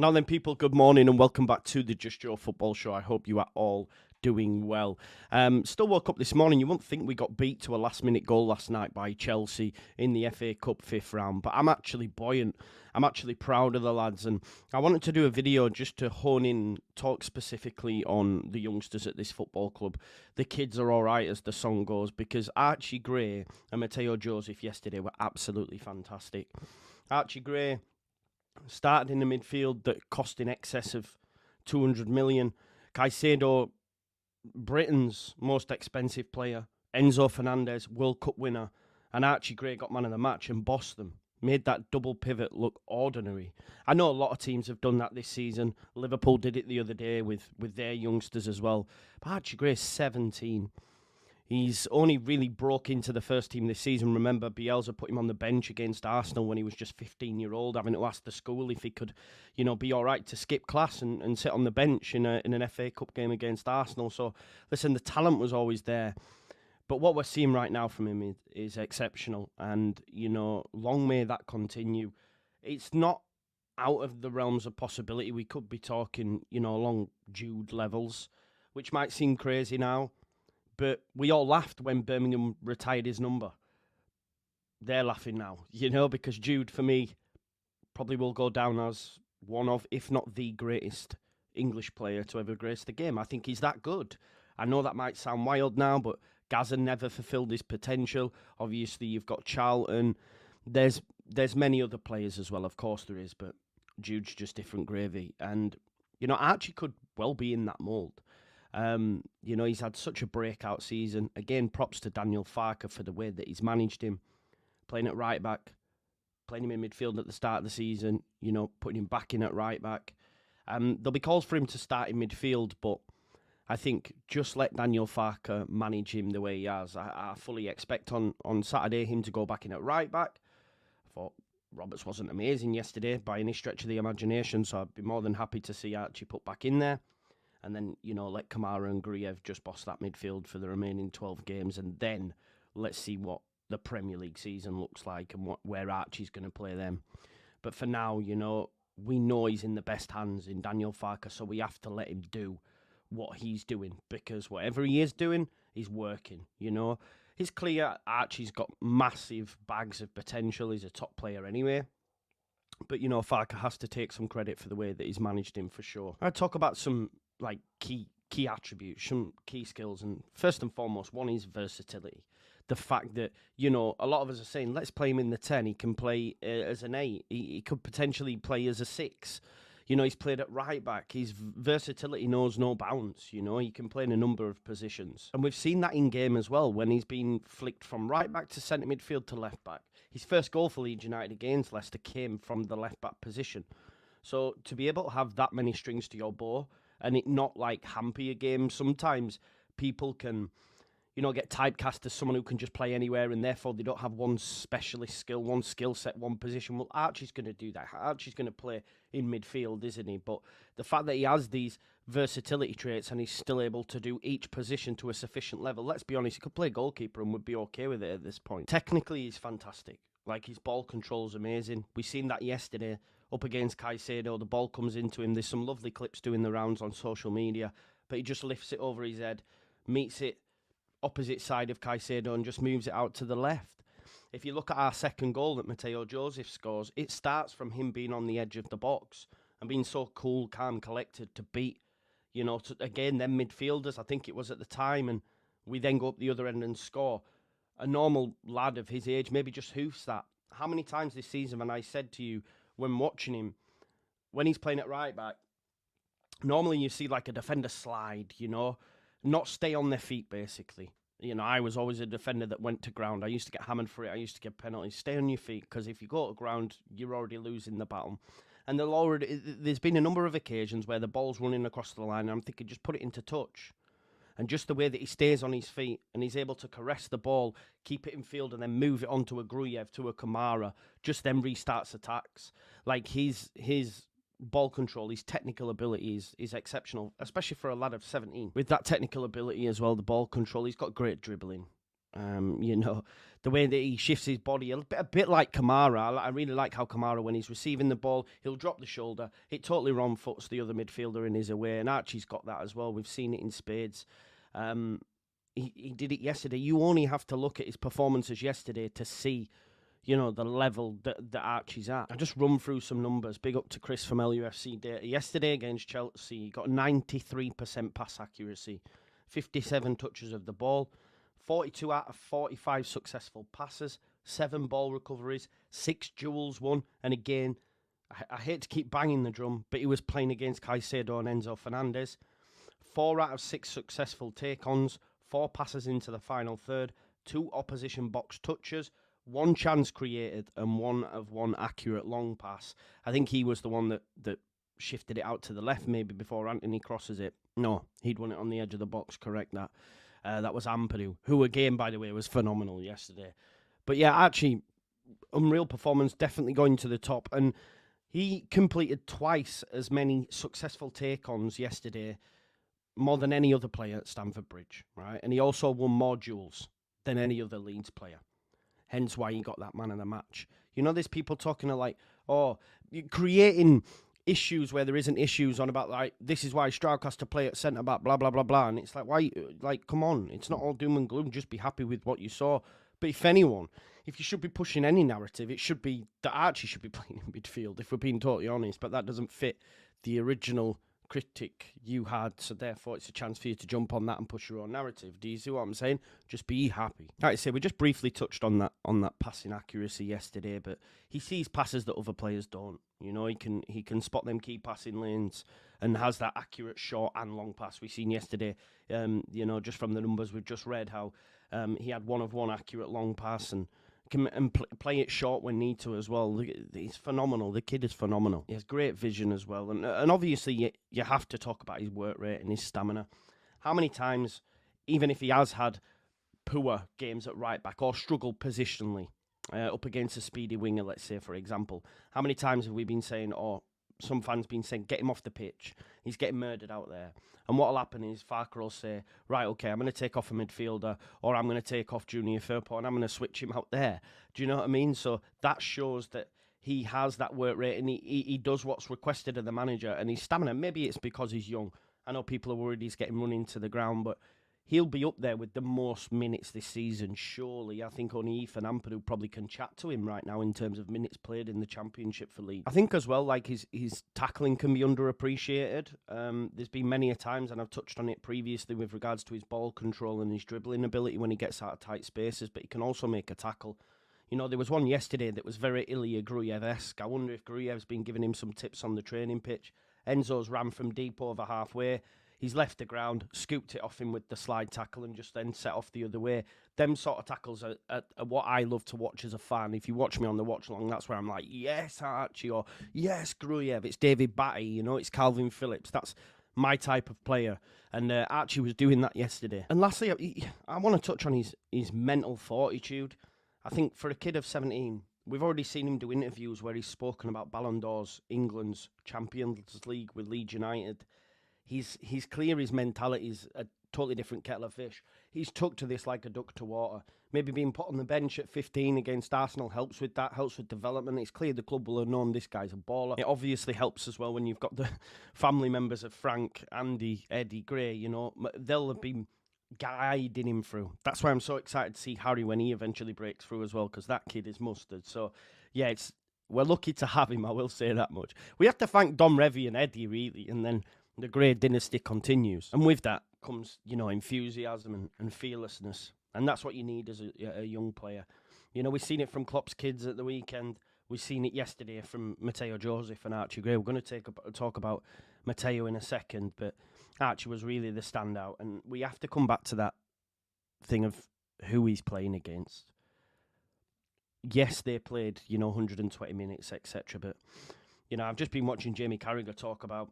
Now then, people, good morning and welcome back to the Just Joe Football Show. I hope you are all doing well. Still woke up this morning. You wouldn't think we got beat to a last-minute goal last night by Chelsea in the FA Cup 5th round, but I'm actually buoyant. I'm actually proud of the lads, and I wanted to do a video just to hone in, talk specifically on the youngsters at this football club. The kids are all right, as the song goes, because Archie Gray and Mateo Joseph yesterday were absolutely fantastic. Archie Gray started in the midfield that cost in excess of 200 million. Caicedo, Britain's most expensive player. Enzo Fernandez, World Cup winner. And Archie Gray got man of the match and bossed them. Made that double pivot look ordinary. I know a lot of teams have done that this season. Liverpool did it the other day with their youngsters as well. But Archie Gray's 17. He's only really broke into the first team this season. Remember, Bielsa put him on the bench against Arsenal when he was just 15-year-old, having to ask the school if he could, be all right to skip class and sit on the bench in an FA Cup game against Arsenal. So, listen, the talent was always there. But what we're seeing right now from him is exceptional. And, long may that continue. It's not out of the realms of possibility. We could be talking, along Jude levels, which might seem crazy now. But we all laughed when Birmingham retired his number. They're laughing now, because Jude, for me, probably will go down as one of, if not the greatest English player to ever grace the game. I think he's that good. I know that might sound wild now, but Gaza never fulfilled his potential. Obviously, you've got Charlton. There's many other players as well, of course there is, but Jude's just different gravy. And, Archie could well be in that mould. He's had such a breakout season. Again, props to Daniel Farke for the way that he's managed him. Playing at right back, playing him in midfield at the start of the season, putting him back in at right back. There'll be calls for him to start in midfield, but I think just let Daniel Farke manage him the way he has. I fully expect on Saturday him to go back in at right back. I thought Roberts wasn't amazing yesterday by any stretch of the imagination, so I'd be more than happy to see Archie put back in there. And then, let Kamara and Gruev just boss that midfield for the remaining 12 games. And then let's see what the Premier League season looks like and where Archie's going to play them. But for now, we know he's in the best hands in Daniel Farke, so we have to let him do what he's doing. Because whatever he is doing, he's working, It's clear Archie's got massive bags of potential. He's a top player anyway. But, Farke has to take some credit for the way that he's managed him for sure. I'd talk about some key attributes, some key skills, and first and foremost, one is versatility. The fact that, a lot of us are saying, let's play him in the 10. He can play as an 8. He could potentially play as a 6. He's played at right back. His versatility knows no bounds. He can play in a number of positions. And we've seen that in game as well, when he's been flicked from right back to centre midfield to left back. His first goal for Leeds United against Leicester came from the left back position. So to be able to have that many strings to your bow, and it not hamper your game. Sometimes people can, get typecast as someone who can just play anywhere and therefore they don't have one specialist skill, one skill set, one position. Well, Archie's going to do that. Archie's going to play in midfield, isn't he? But the fact that he has these versatility traits and he's still able to do each position to a sufficient level, let's be honest, he could play goalkeeper and would be okay with it at this point. Technically, he's fantastic. His ball control's amazing. We've seen that yesterday up against Caicedo. The ball comes into him. There's some lovely clips doing the rounds on social media, but he just lifts it over his head, meets it opposite side of Caicedo and just moves it out to the left. If you look at our second goal that Mateo Joseph scores, it starts from him being on the edge of the box and being so cool, calm, collected to beat, again, them midfielders, I think it was at the time, and we then go up the other end and score. A normal lad of his age maybe just hoofs that. How many times this season when I said to you, when watching him, when he's playing at right back, normally you see a defender slide, not stay on their feet, basically. I was always a defender that went to ground. I used to get hammered for it. I used to get penalties. Stay on your feet, because if you go to ground, you're already losing the battle. And there's been a number of occasions where the ball's running across the line, and I'm thinking, just put it into touch. And just the way that he stays on his feet and he's able to caress the ball, keep it in field, and then move it onto a Gruev, to a Kamara, just then restarts attacks. His ball control, his technical ability is exceptional, especially for a lad of 17. With that technical ability as well, the ball control, he's got great dribbling. You know, the way that he shifts his body, a bit like Kamara. I really like how Kamara, when he's receiving the ball, he'll drop the shoulder. It totally wrong foots the other midfielder in his away, and Archie's got that as well. We've seen it in spades. He did it yesterday. You only have to look at his performances yesterday to see, you know, the level that Archie's at. I just run through some numbers. Big up to Chris from LUFC data. Yesterday against Chelsea, he got 93% pass accuracy, 57 touches of the ball, 42 out of 45 successful passes, 7 ball recoveries, 6 duels won. And again, I hate to keep banging the drum, but he was playing against Caicedo and Enzo Fernandez. 4 out of 6 successful take-ons, 4 passes into the final third, 2 opposition box touches, 1 chance created, and 1 accurate long pass. I think he was the one that shifted it out to the left maybe before Anthony crosses it. No, he'd won it on the edge of the box, correct that. That was Ampadu, who again, by the way, was phenomenal yesterday. But yeah, Archie, unreal performance, definitely going to the top. And he completed twice as many successful take-ons yesterday, more than any other player at Stamford Bridge, right? And he also won more duels than any other Leeds player. Hence why he got that man of the match. You know, there's people talking like, oh, creating issues where there isn't issues on about, like, this is why Strauch has to play at centre-back, blah, blah, blah, blah. And it's like, why, like, come on. It's not all doom and gloom. Just be happy with what you saw. But if anyone, if you should be pushing any narrative, it should be that Archie should be playing in midfield, if we're being totally honest. But that doesn't fit the original critic you had, so therefore it's a chance for you to jump on that and push your own narrative. Do you see what I'm saying? Just be happy. Like I say, we just briefly touched on that passing accuracy yesterday, but he sees passes that other players don't. You know, he can spot them key passing lanes and has that accurate short and long pass. We've seen yesterday, you know, just from the numbers we've just read, how he had 1 of 1 accurate long pass and can play it short when need to as well. He's phenomenal. The kid is phenomenal. He has great vision as well. And obviously, you have to talk about his work rate and his stamina. How many times, even if he has had poor games at right back or struggled positionally up against a speedy winger, let's say, for example, how many times have we been saying, or some fans been saying, get him off the pitch, he's getting murdered out there. And what will happen is Farker will say, right, okay, I'm going to take off a midfielder, or I'm going to take off Junior Firpo, and I'm going to switch him out there. Do you know what I mean? So that shows that he has that work rate, and he does what's requested of the manager, and his stamina, maybe it's because he's young. I know people are worried he's getting run into the ground, but he'll be up there with the most minutes this season, surely. I think only Ethan Ampadu probably can chat to him right now in terms of minutes played in the Championship for Leeds. I think as well, like, his tackling can be underappreciated. There's been many a times, and I've touched on it previously with regards to his ball control and his dribbling ability when he gets out of tight spaces, but he can also make a tackle. You know, there was one yesterday that was very Ilya Gruyev-esque. I wonder if Gruyev's been giving him some tips on the training pitch. Enzo's ran from deep over halfway. He's left the ground, scooped it off him with the slide tackle and just then set off the other way. Them sort of tackles are what I love to watch as a fan. If you watch me on the watch along, that's where I'm like, yes, Archie, or yes, Gruyev. It's David Batty, you know, it's Calvin Phillips. That's my type of player. And Archie was doing that yesterday. And lastly, I want to touch on his mental fortitude. I think for a kid of 17, we've already seen him do interviews where he's spoken about Ballon d'Ors, England's Champions League with Leeds United. He's clear his mentality is a totally different kettle of fish. He's took to this like a duck to water. Maybe being put on the bench at 15 against Arsenal helps with that, helps with development. It's clear the club will have known this guy's a baller. It obviously helps as well when you've got the family members of Frank, Andy, Eddie, Gray, you know. They'll have been guiding him through. That's why I'm so excited to see Harry when he eventually breaks through as well, because that kid is mustard. So, yeah, we're lucky to have him, I will say that much. We have to thank Dom Revie and Eddie, really, and then the Grey dynasty continues. And with that comes, you know, enthusiasm and fearlessness. And that's what you need as a young player. You know, we've seen it from Klopp's kids at the weekend. We've seen it yesterday from Mateo Joseph and Archie Gray. We're going to talk about Mateo in a second, but Archie was really the standout. And we have to come back to that thing of who he's playing against. Yes, they played, you know, 120 minutes, etc. But, you know, I've just been watching Jamie Carragher talk about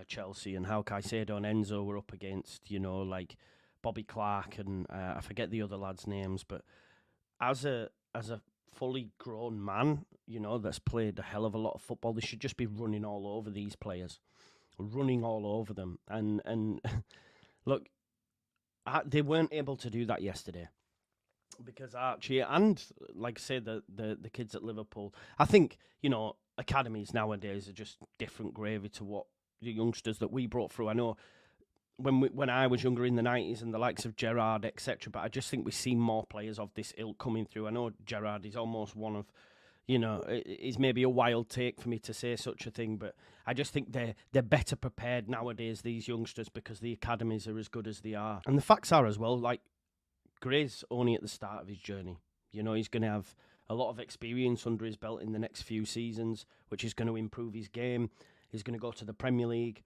Chelsea and how Caicedo and Enzo were up against, you know, like Bobby Clark and I forget the other lads' names, but as a fully grown man, you know, that's played a hell of a lot of football, they should just be running all over these players, running all over them. And look, they weren't able to do that yesterday. because Archie and, like I say, the kids at Liverpool, I think, academies nowadays are just different gravy to what the youngsters that we brought through. I know when I was younger in the 90s and the likes of Gerrard, etc., but I just think we see more players of this ilk coming through. I know Gerrard is almost one of, it's maybe a wild take for me to say such a thing, but I just think they're better prepared nowadays, these youngsters, because the academies are as good as they are. And the facts are as well, like, Gray's only at the start of his journey. He's going to have a lot of experience under his belt in the next few seasons, which is going to improve his game. He's going to go to the Premier League.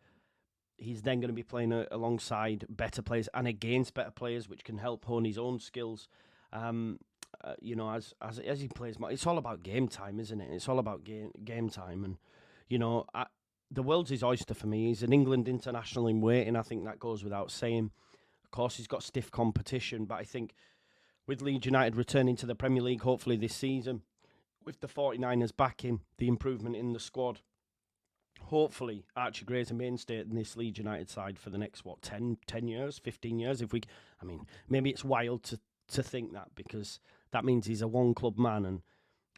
He's then going to be playing alongside better players and against better players, which can help hone his own skills. As he plays more, it's all about game time, isn't it? It's all about game time, and the world's his oyster for me. He's an England international in waiting. I think that goes without saying. Of course, he's got stiff competition, but I think with Leeds United returning to the Premier League, hopefully this season, with the 49ers backing, the improvement in the squad, hopefully Archie Gray's a mainstay in this Leeds United side for the next, 10 years, 15 years? Maybe it's wild to think that, because that means he's a one-club man and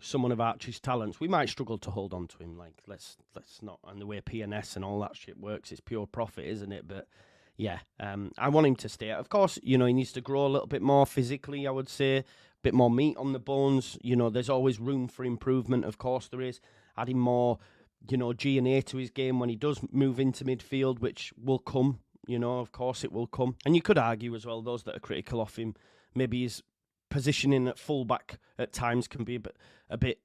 someone of Archie's talents. We might struggle to hold on to him. Like, let's not, and the way PNS and all that shit works, it's pure profit, isn't it? But yeah, I want him to stay. Of course, he needs to grow a little bit more physically, I would say. A bit more meat on the bones. There's always room for improvement, of course there is. Adding more, G&A to his game when he does move into midfield, which will come, of course it will come. And you could argue as well, those that are critical of him, maybe his positioning at fullback at times can be a bit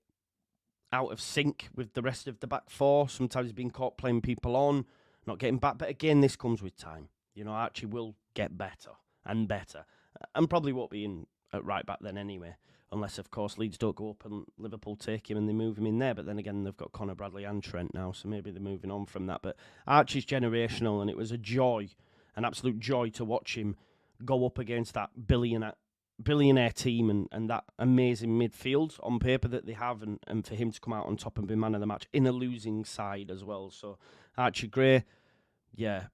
out of sync with the rest of the back four. Sometimes he's been caught playing people on, not getting back. But again, this comes with time. Archie will get better and better, and probably won't be in at right back then anyway, unless, of course, Leeds don't go up and Liverpool take him and they move him in there. But then again, they've got Conor Bradley and Trent now, so maybe they're moving on from that. But Archie's generational, and it was an absolute joy to watch him go up against that billionaire team and that amazing midfield on paper that they have, and for him to come out on top and be man of the match in a losing side as well. So Archie Gray, yeah,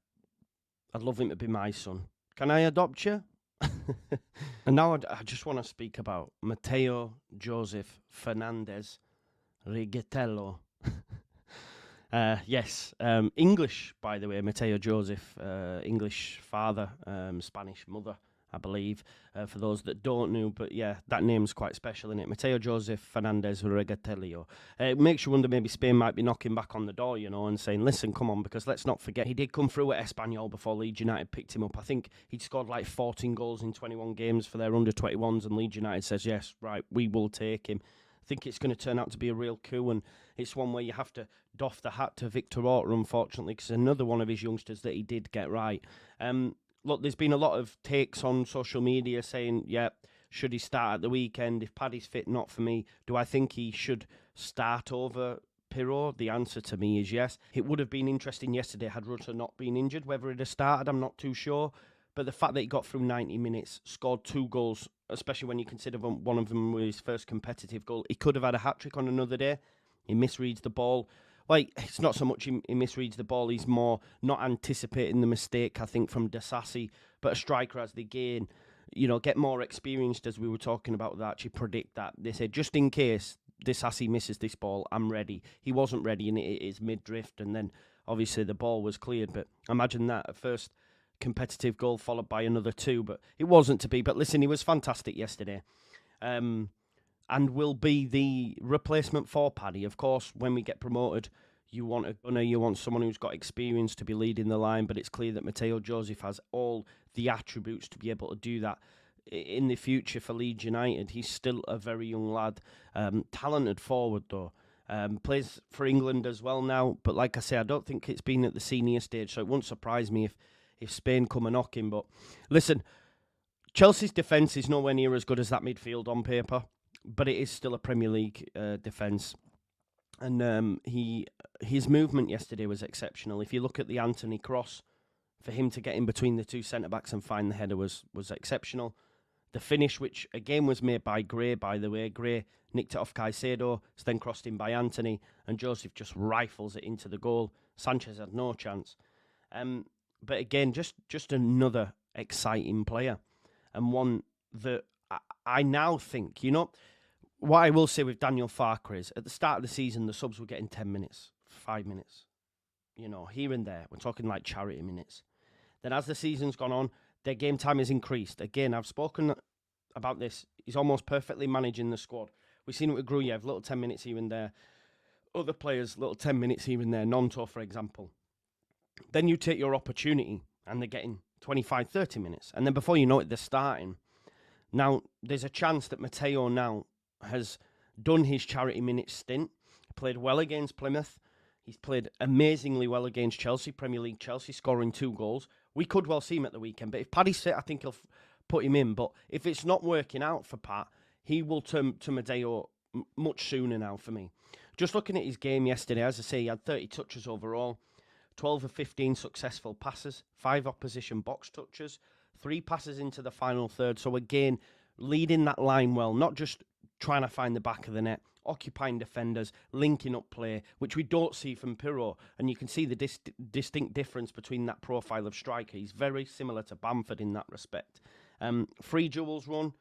I'd love him to be my son. Can I adopt you? And now I just want to speak about Mateo Joseph Fernandez Reguetello. Yes, English, by the way, Mateo Joseph, English father, Spanish mother, I believe, for those that don't know. But yeah, that name's quite special, isn't it? Mateo Joseph Fernandez Reguetello. It makes you wonder, maybe Spain might be knocking back on the door, and saying, listen, come on, because let's not forget, he did come through at Espanyol before Leeds United picked him up. I think he'd scored like 14 goals in 21 games for their under-21s, and Leeds United says, yes, right, we will take him. I think it's going to turn out to be a real coup, and it's one where you have to doff the hat to Victor Orta, unfortunately, because another one of his youngsters that he did get right. Look, there's been a lot of takes on social media saying, yeah, should he start at the weekend? If Paddy's fit, not for me. Do I think he should start over Pirro? The answer to me is yes. It would have been interesting yesterday had Rutter not been injured. Whether he'd have started, I'm not too sure. But the fact that he got through 90 minutes, scored 2 goals, especially when you consider one of them was his first competitive goal, he could have had a hat-trick on another day. He misreads the ball. Like, it's not so much he misreads the ball, he's more not anticipating the mistake, I think, from Dasasi. But a striker, as they gain, get more experienced, as we were talking about, that actually predict that. They say, just in case Dasasi misses this ball, I'm ready. He wasn't ready, and it is mid-drift, and then obviously the ball was cleared. But imagine that, at first competitive goal followed by another 2, but it wasn't to be. But listen, he was fantastic yesterday. And will be the replacement for Paddy. Of course, when we get promoted, you want a gunner, you want someone who's got experience to be leading the line, but it's clear that Mateo Joseph has all the attributes to be able to do that in the future for Leeds United. He's still a very young lad, talented forward though. Plays for England as well now, but like I say, I don't think it's been at the senior stage, so it won't surprise me if Spain come and knock him. But listen, Chelsea's defence is nowhere near as good as that midfield on paper, but it is still a Premier League defence. And his movement yesterday was exceptional. If you look at the Anthony cross, for him to get in between the 2 centre-backs and find the header was exceptional. The finish, which again was made by Gray, by the way. Gray nicked it off Caicedo, it's then crossed in by Anthony, and Joseph just rifles it into the goal. Sanchez had no chance. But again, just another exciting player, and one that I now think, what I will say with Daniel Farker is, at the start of the season, the subs were getting 10 minutes, 5 minutes, here and there. We're talking like charity minutes. Then as the season's gone on, their game time has increased. Again, I've spoken about this. He's almost perfectly managing the squad. We've seen it with Gruyev, little 10 minutes here and there. Other players, little 10 minutes here and there. Nonto, for example. Then you take your opportunity, and they're getting 25, 30 minutes. And then before you know it, they're starting. Now, there's a chance that Mateo now has done his charity minutes stint. Played well against Plymouth. He's played amazingly well against Chelsea, Premier League Chelsea, scoring 2 goals. We could well see him at the weekend, but if Paddy's fit, I think he'll put him in. But if it's not working out for Pat, he will turn to Mateo much sooner now for me. Just looking at his game yesterday, as I say, he had 30 touches overall, 12 of 15 successful passes, 5 opposition box touches, 3 passes into the final third. So again, leading that line well, not just trying to find the back of the net, occupying defenders, linking up play, which we don't see from Pirro. And you can see the distinct difference between that profile of striker. He's very similar to Bamford in that respect. 3 duels run,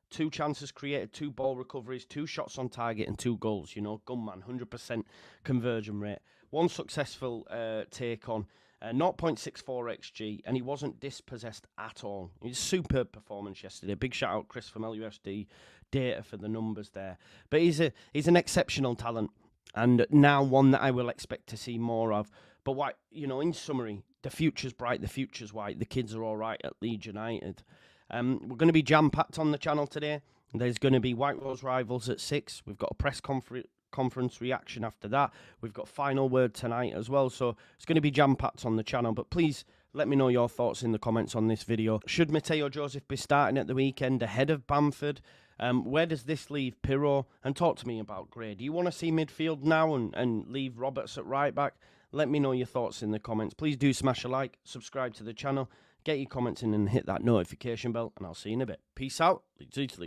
2 chances created, 2 ball recoveries, 2 shots on target and 2 goals. Gunman, 100% conversion rate. 1 successful take on, 0.64 XG, and he wasn't dispossessed at all. It was a superb performance yesterday. Big shout out Chris from LUFC Data for the numbers there. But he's an exceptional talent, and now one that I will expect to see more of. But in summary, the future's bright, the future's white. The kids are all right at Leeds United. We're going to be jam-packed on the channel today. There's going to be White Rose Rivals at 6. We've got a press conference reaction after that. We've got final word tonight as well. So it's going to be jam-packed on the channel. But please let me know your thoughts in the comments on this video. Should Mateo Joseph be starting at the weekend ahead of Bamford? Where does this leave Pirro? And talk to me about Gray. Do you want to see midfield now and leave Roberts at right back? Let me know your thoughts in the comments. Please do smash a like, subscribe to the channel, get your comments in and hit that notification bell, and I'll see you in a bit. Peace out. Leeds Italy.